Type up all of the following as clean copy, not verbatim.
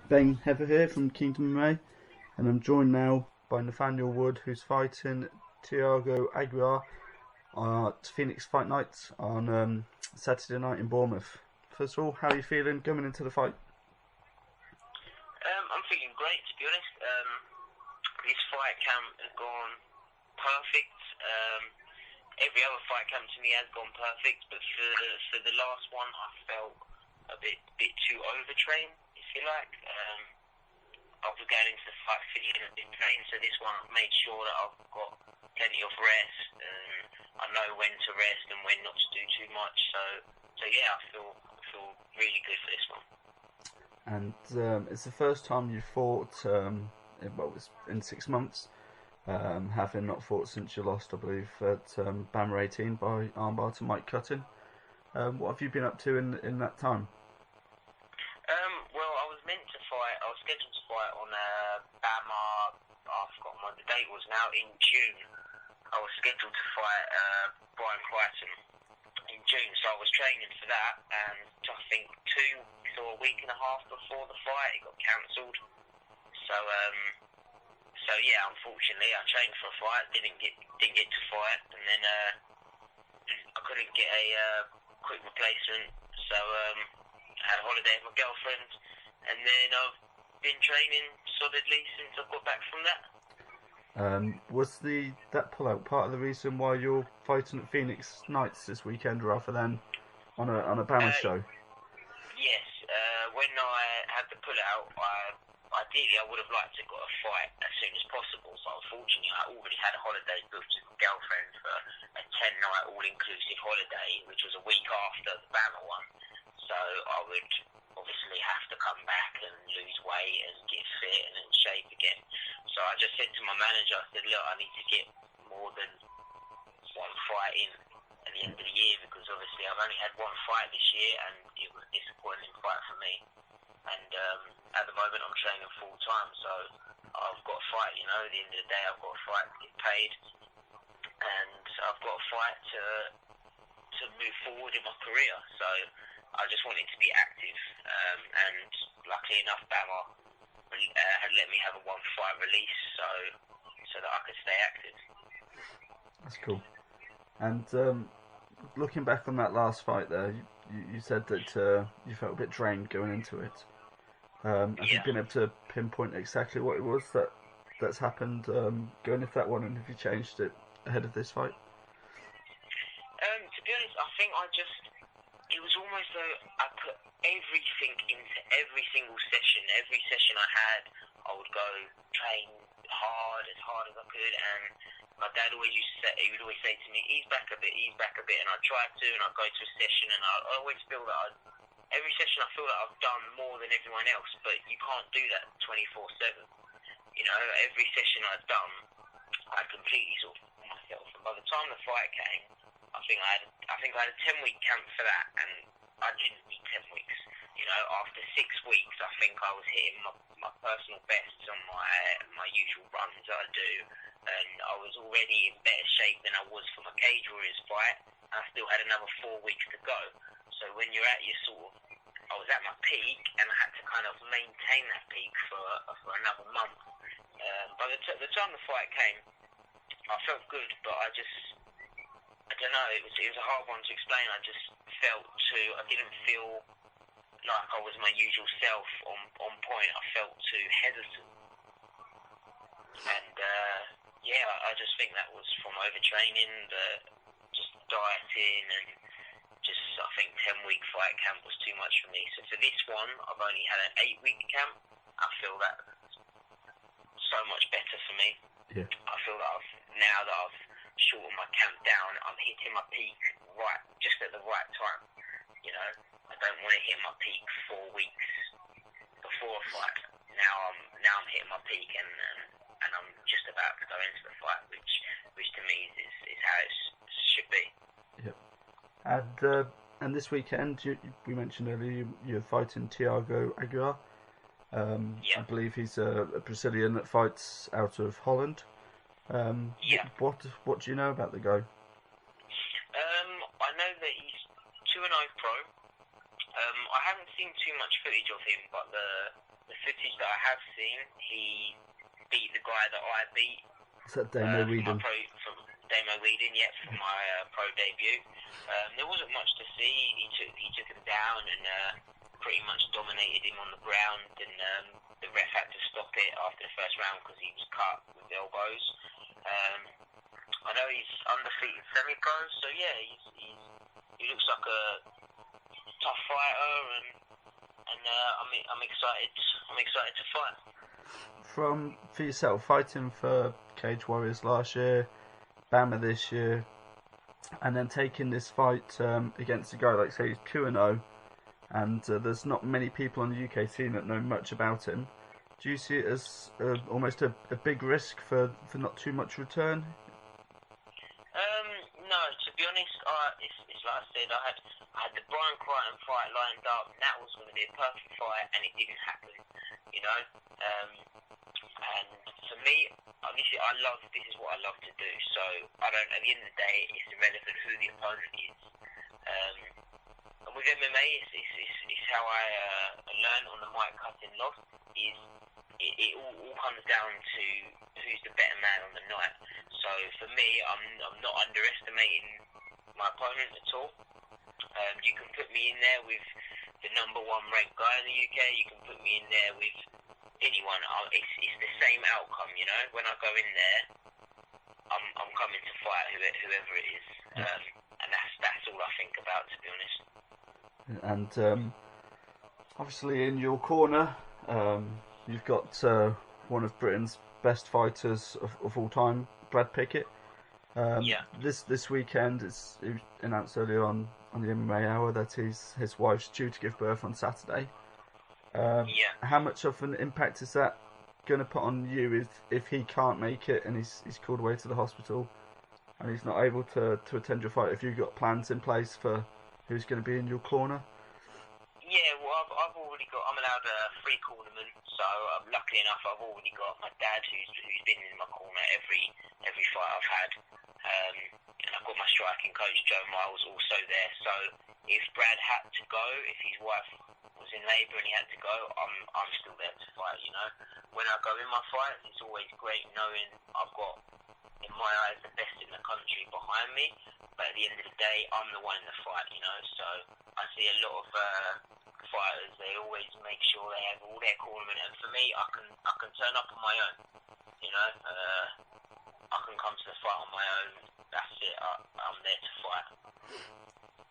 Ben Heather here from Kingdom MMA, and I'm joined now by Nathaniel Wood, who's fighting Thiago Aguiar at Phoenix Fight Night on Saturday night in Bournemouth. First of all, how are you feeling coming into the fight? I'm feeling great, to be honest. This fight camp has gone perfect. Every other fight camp to me has gone perfect, but for the last one, I felt a bit too overtrained, if you like. I was going into the fight feeling a bit trained, so this one I've made sure that I've got plenty of rest. I know when to rest and when not to do too much. So yeah, I feel really good for this one. And it's the first time you fought, it's in 6 months, having not fought since you lost, I believe, at Bammer 18 by armbar to Mike Cutting. What have you been up to in that time? Well, I was meant to fight. I was scheduled to fight on Bammer. I've forgotten what the date was now. In June, I was scheduled to fight Brian Crichton in June. So I was training for that, and I think 2 or a week and a half before the fight, it got cancelled. So yeah, unfortunately, I trained for a fight, didn't get to fight, and then I couldn't get a quick replacement. So I had a holiday with my girlfriend, and then I've been training solidly since I got back from that. Was that pullout part of the reason why you're fighting at Phoenix Nights this weekend rather than on a Bammer show? Yes. When I had the pullout, ideally I would have liked to got a fight as soon as possible. So unfortunately, I already had a holiday booked with my girlfriend for a 10-night all-inclusive holiday, which was a week after the Bammer one. So I would obviously have to come back and lose weight and get fit and in shape again. So I just said to my manager, I said, look, I need to get more than one fight in at the end of the year, because obviously I've only had one fight this year and it was a disappointing fight for me. And at the moment I'm training full time, so I've got a fight, at the end of the day I've got a fight to get paid, and I've got a fight to move forward in my career. So I just wanted to be active, and luckily enough Bammer had let me have a one fight release so that I could stay active. That's cool. And looking back on that last fight there, you said that you felt a bit drained going into it. Have you been able to pinpoint exactly what it was that's happened going into that one, and have you changed it ahead of this fight? To be honest, I think it was almost though I put everything into every single session. Every session I had, I would go train hard as I could, and my dad always he would always say to me, ease back a bit, and I tried to, and I'd go to a session, and I always feel that every session I feel that I've done more than everyone else, but you can't do that 24/7. Every session I've done, I completely sort of myself, and by the time the fight came, I think I had a 10-week camp for that, and I didn't need 10 weeks. After 6 weeks, I think I was hitting my personal bests on my usual runs that I do, and I was already in better shape than I was for my Cage Warriors fight, and I still had another 4 weeks to go. So when you're at your I was at my peak, and I had to kind of maintain that peak for another month. By the time the fight came, I felt good, but I don't know, it was a hard one to explain. I just I didn't feel like I was my usual self on point. I felt too hesitant. And I just think that was from overtraining, just dieting, and I think 10-week fight camp was too much for me. So for this one, I've only had an 8-week camp. I feel that so much better for me. Yeah. I feel that now that I've shortened my camp down, I'm hitting my peak just at the right time. I don't want to hit my peak 4 weeks before a fight. Now I'm hitting my peak, and I'm just about to go into the fight, which to me is how it should be. Yep. And this weekend, we mentioned earlier you're fighting Thiago Aguiar. I believe he's a Brazilian that fights out of Holland. What do you know about the guy? I know that he's 2-0 pro. I haven't seen too much footage of him, but the footage that I have seen, he beat the guy that I beat. Is that Damo Whedon? From Damo Whedon, yeah, for my pro debut. There wasn't much to see. He took him down and pretty much dominated him on the ground, and the ref had to stop it after the first round because he was cut with elbows. I know he's undefeated semi-pro, so yeah, he looks like a tough fighter, and I'm excited. I'm excited to fight. For yourself, fighting for Cage Warriors last year, Bama this year, and then taking this fight against a guy like, say, he's 2-0, and there's not many people on the UK scene that know much about him. Do you see it as almost a big risk for not too much return? No, to be honest, it's like I said, I had the Brian Crichton fight lined up, and that was going to be a perfect fight, and it didn't happen, you know. And for me, obviously, this is what I love to do. So I don't. At the end of the day, it's irrelevant who the opponent is. And with MMA, it's how I learn on the mic cutting loss. It all comes down to who's the better man on the night. So for me, I'm not underestimating my opponent at all. You can put me in there with the #1 ranked guy in the UK. You can put me in there with anyone. It's the same outcome, you know. When I go in there, I'm coming to fight whoever it is, and that's all I think about, to be honest. And obviously, in your corner, you've got one of Britain's best fighters of all time, Brad Pickett. Yeah. This weekend, it was announced earlier on the MMA Hour that his wife's due to give birth on Saturday. How much of an impact is that going to put on you if he can't make it and he's called away to the hospital and he's not able to attend your fight? Have you got plans in place for who's going to be in your corner? Yeah, well, I've already got. I'm allowed 3 cornermen, so luckily enough, I've already got my dad who's been in my corner every fight I've had, and I've got my striking coach Joe Miles also there. So if Brad had to go, if his wife was in labour and he had to go, I'm still there to fight. You know, when I go in my fight, it's always great knowing I've got, in my eyes, the best in the country behind me. But at the end of the day, I'm the one in the fight, you know. So I see a lot of fighters, they always make sure they have all their cornermen. And for me, I can turn up on my own, you know. I can come to the fight on my own. That's it. I'm there to fight.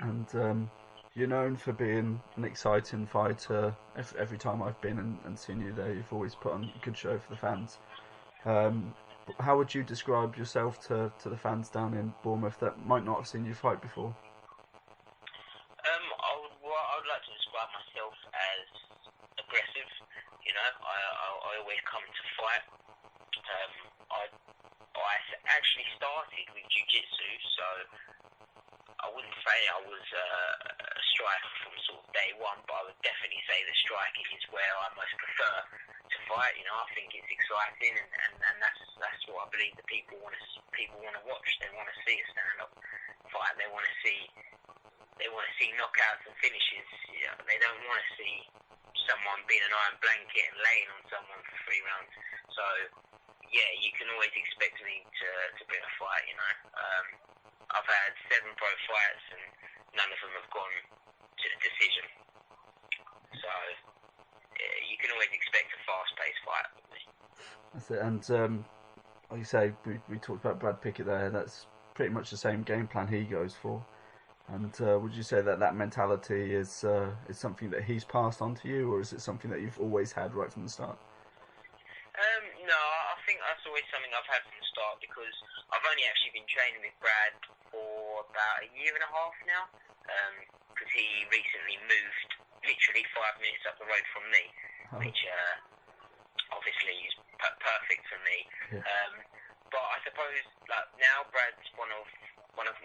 And you're known for being an exciting fighter. Every time I've been and seen you there, you've always put on a good show for the fans. How would you describe yourself to the fans down in Bournemouth that might not have seen you fight before? I would like to describe myself as aggressive. You know, I always come to fight. I actually started with jiu-jitsu, so I wouldn't say I was a striker from sort of day one, but I would definitely say the striking is where I most prefer to fight. You know, I think it's exciting, and that's what I believe the people want to watch. They want to see a stand-up fight. They want to see knockouts and finishes. You know, they don't want to see someone being an iron blanket and laying on someone for 3 rounds. So yeah, you can always expect me to bring a fight. You know. I've had 7 pro fights and none of them have gone to the decision. So you can always expect a fast-paced fight with me. That's it. And like you say, we talked about Brad Pickett there. That's pretty much the same game plan he goes for. And would you say that mentality is something that he's passed on to you, or is it something that you've always had right from the start? No, I think that's always something I've had from the start, because I've only actually been training with Brad for about 1.5 years now, because he recently moved literally 5 minutes up the road from me, which obviously is perfect for me. Yeah. But I suppose like now Brad's one of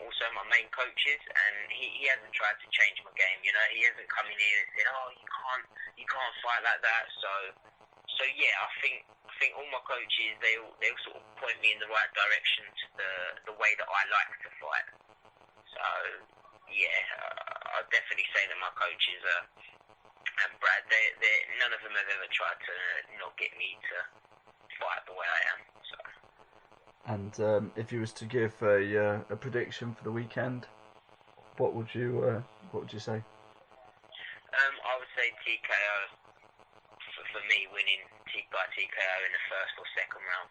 also my main coaches, and he hasn't tried to change my game. You know, he hasn't come in here and said, "Oh, you can't fight like that." So yeah, I think all my coaches they'll sort of point me in the right direction to the way that I like to fight. So yeah, I'd definitely say that my coaches and Brad, none of them have ever tried to not get me to fight the way I am. So. And if you was to give a prediction for the weekend, what would you say? I would say TKO for me, winning by TKO in the first or second round.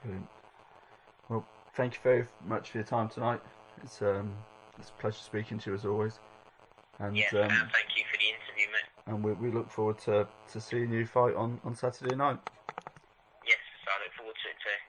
Brilliant. Well, thank you very much for your time tonight. It's a pleasure speaking to you as always. And thank you for the interview, mate. And we look forward to seeing you fight on Saturday night.